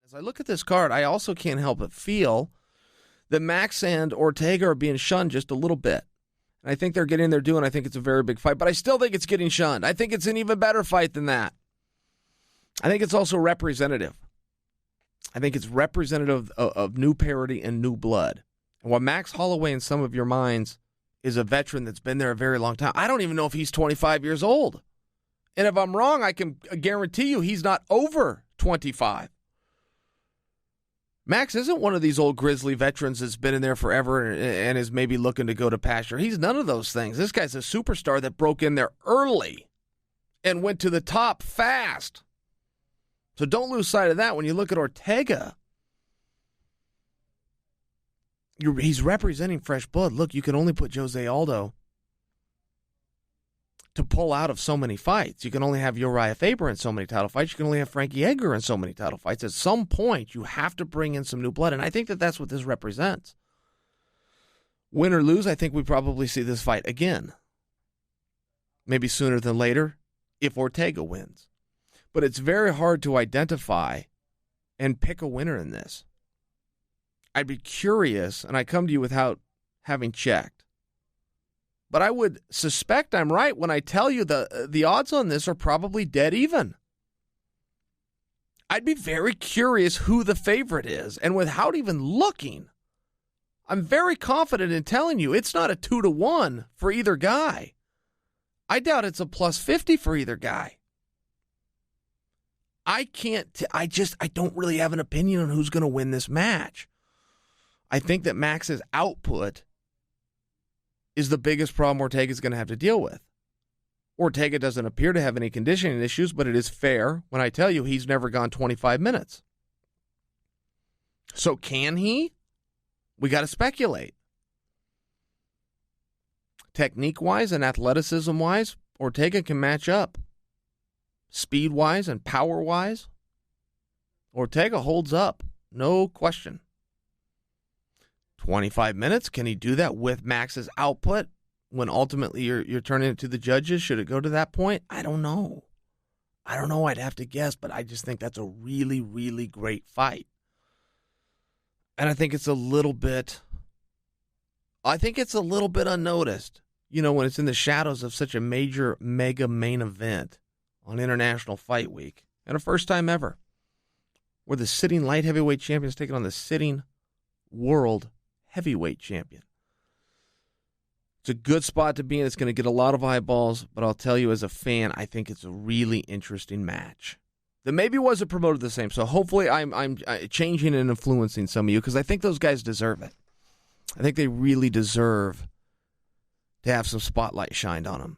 As I look at this card, I also can't help but feel that Max and Ortega are being shunned just a little bit. And I think they're getting their due, and I think it's a very big fight. But I still think it's getting shunned. I think it's an even better fight than that. I think it's also representative. I think it's representative of new parity and new blood. And while Max Holloway, in some of your minds, is a veteran that's been there a very long time, I don't even know if he's 25 years old. And if I'm wrong, I can guarantee you he's not over 25. Max isn't one of these old grizzly veterans that's been in there forever and is maybe looking to go to pasture. He's none of those things. This guy's a superstar that broke in there early and went to the top fast. So don't lose sight of that when you look at Ortega. He's representing fresh blood. Look, you can only put Jose Aldo to pull out of so many fights. You can only have Uriah Faber in so many title fights. You can only have Frankie Edgar in so many title fights. At some point, you have to bring in some new blood, and I think that that's what this represents. Win or lose, I think we probably see this fight again. Maybe sooner than later, if Ortega wins. But it's very hard to identify and pick a winner in this. I'd be curious, and I come to you without having checked, but I would suspect I'm right when I tell you the odds on this are probably dead even. I'd be very curious who the favorite is, and without even looking, I'm very confident in telling you it's not a 2-1 for either guy. I doubt it's a plus 50 for either guy. I don't really have an opinion on who's going to win this match. I think that Max's output is the biggest problem Ortega's going to have to deal with. Ortega doesn't appear to have any conditioning issues, but it is fair when I tell you he's never gone 25 minutes. So can he? We got to speculate. Technique-wise and athleticism-wise, Ortega can match up. Speed-wise and power-wise, Ortega holds up. No question. 25 minutes, can he do that with Max's output when ultimately you're turning it to the judges? Should it go to that point? I don't know. I'd have to guess, but I just think that's a really, really great fight. And I think it's a little bit unnoticed, when it's in the shadows of such a major, mega main event on International Fight Week, and a first time ever, where the sitting light heavyweight champion is taking on the sitting world heavyweight champion. It's a good spot to be in. It's going to get a lot of eyeballs, but I'll tell you as a fan, I think it's a really interesting match that maybe wasn't promoted the same. So hopefully I'm changing and influencing some of you, because I think those guys deserve it. I think they really deserve to have some spotlight shined on them.